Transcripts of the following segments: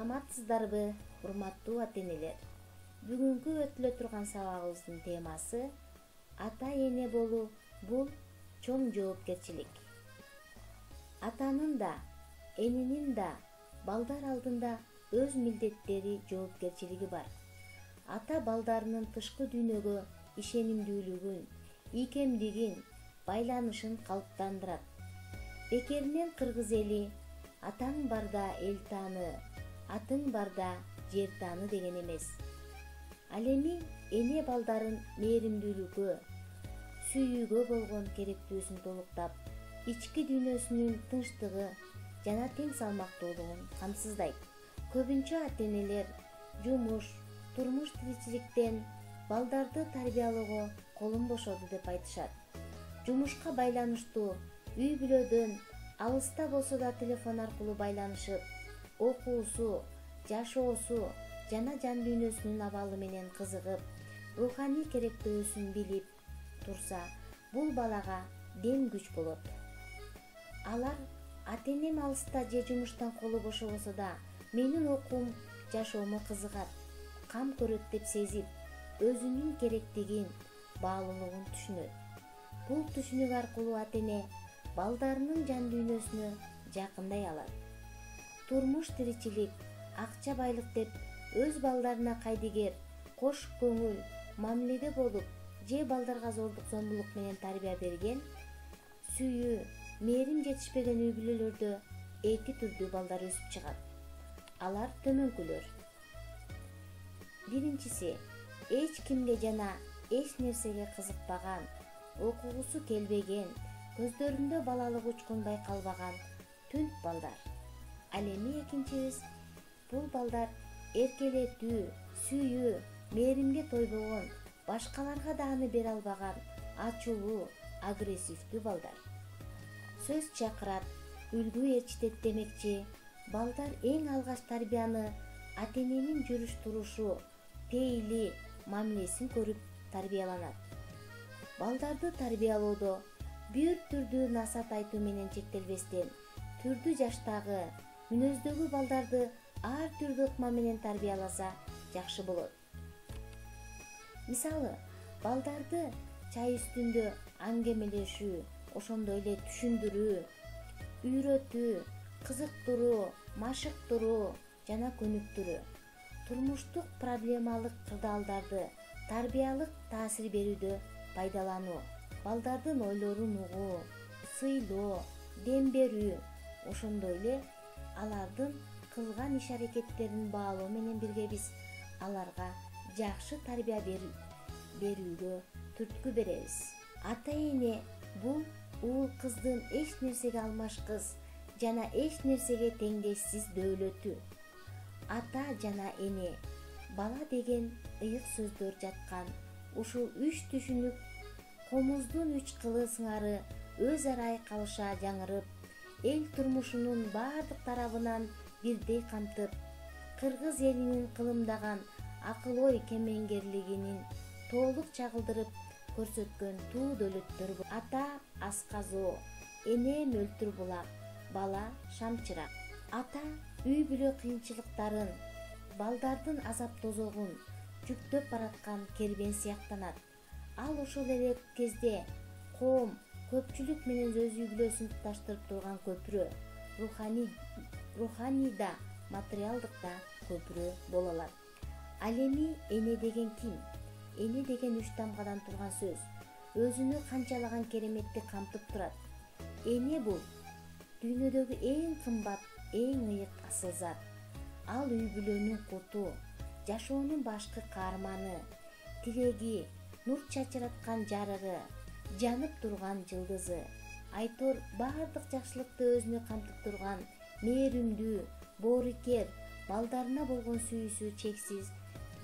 Саламатсыздарбы, урматтуу ата-энелер. Бүгүнкү өтүлө турган сабагыбыздын темасы ата-эне болуу бул чоң жоопкерчилик. Атанын да, эненин да балдар алдында өз милдеттери, жоопкерчилиги бар. Ата балдарынын тышкы дүйнөгө ишенимдүүлүгүн, ийкемдигин, байланышын калыптандырат. Бекеринен кыргыз эли атаң барда эл тааны, атың барда жер тааны деген эмес. Ал эми эне балдарын мээримдүүлүккө, сүйүүгө болгон керектүүсүн толуктап, ички дүйнөсүнүн тынчтыгы жана тең салмактуулугун камсыздайт. Көбүнчө ата-энелер жумуш, турмуш тиричиликтен балдарды тарбиялоого колум бошоду деп айтышат. Жумушка байланыштуу үй бүлөдөн алыста болсо да телефон аркылуу байланышып, окуусу, жашоосу жана жан дүйнөсүнүн абалы менен кызыгып, руханий керектөөсүн билип турса, бул балага дем күч болот. Алар ата-энем алыста же жумуштан колу бошобосо да менин окуум, жашоомо кызыгат, кам көрөт деп сезип, өзүнүн керектигин, баалуулугун түшүнөт. Бул түшүнүк аркылуу ата-эне балдарынын жан дүйнөсүнө жакындай алат. Турмуш тиричилик, акча байлык деп өз балдарына кайдыгер, кош көңүл мамиледе болуп, же балдарга зордук зомбулук менен тарбия берген, сүйүү, мээрим жетишпеген үй бүлөлөрдө эки түрдүү балдар өсүп чыгат. Алар төмөнкүлөр. Биринчиси, эч кимге жана эч нерсеге кызыкпаган, окугусу келбеген, көздөрүндө балалык учкун байкалбаган түнт балдар. Ал эми экинчибиз, бул балдар эркелетүү, сүйүү, мээримге тойбогон, башкаларга дааны бере албаган, ачуулуу, агрессивдүү балдар. Сөз чакырат, үлгү ээрчитет демекчи, балдар эң алгач тарбияны ата-эненин жүрүш турушу, пейили, мамилесин көрүп тарбияланат. Балдарды тарбиялоодо бир түрдүү насаат айтуу менен чектелбестен, түрдүү жаштагы, мүнөздөгү балдарды ар түрдүү ыкма менен тарбияласа жакшы болот. Мисалы, балдарды чай үстүндө аңгемелешүү, ошондой эле түшүндүрүү, үйрөтүү, кызыктыруу, машыктыруу жана көнүктүрүү, турмуштук проблемалык кырдаалдарды тарбиялык таасир берүүдө пайдалануу, балдардын ойлорун угуу, сыйлоо, дем берүү, ошондой эле алардын кылган иш-аракеттерин баалоо менен бирге биз аларга жакшы тарбия берүүгө түрткү беребиз. Ата-эне бул уул кыздын эч нерсеге алмашкыс жана эч нерсеге теңдешсиз дөөлөтү. Ата жана эне, бала деген ыйык сөздөр жаткан ушул үч түшүнүк комуздун үч кылы сыңары өз ара айкалыша жаңырып, эл турмушунун бардык тарабынан бирдей камтып, кыргыз элинин кылымдаган акыл-ой кемеңгерлигинин толук чагылдырып көрсөткөн туу дөөлөттөр. Ата асказоо, эне мөлтүр булак, бала шамчырак. Ата үй бүлө кыйынчылыктарын, балдардын азап тозогун жүктөп бараткан кербен сыяктанат. Ал ошол эле кезде коом, көпчүлүк менен өз үй бүлөсүн туташтырып турган көпүрө, руханий да, материалдык да көпүрө боло алат. Ал эми эне деген ким? Эне деген үч тамгадан турган сөз. Өзүнө канчалаган кереметти камтып турат. Эне бул дүйнөдөгү эң кымбат, эң ыйык асыл зат. Ал үй бүлөнүн куту, жашоонун башкы каарманы, тилеги, нур чачыраткан жарыгы, жанып турган жылдызы, айтор бардык жакшылыкты өзүнө камтып турган мээримдүү, боорукер, балдарына болгон сүйүүсү чексиз,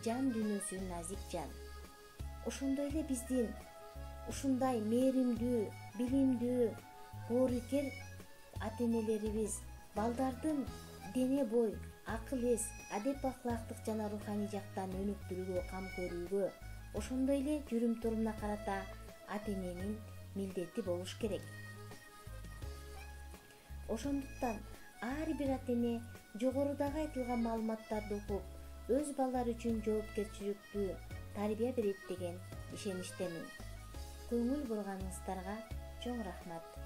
жан дүйнөсү назик жан. Ошондой эле биздин ушундай мээримдүү, билимдүү, боорукер ата-энелерибиз балдардын дене бой, акыл эс, адеп акылактык жана руханий жактан өнүктүрүүгө, кам көрүүгө, ошондой эле жүрүм-турумуна карата ата-эненин милдети болуш керек. Ошондуктан ар бир ата-эне жогорудагы айтылган маалыматтарды окуп өз балалары үчүн жоопкерчиликтүү тарбия берет деген ишеничтемин. Көңүл бурганыңыздарга чоң рахмат.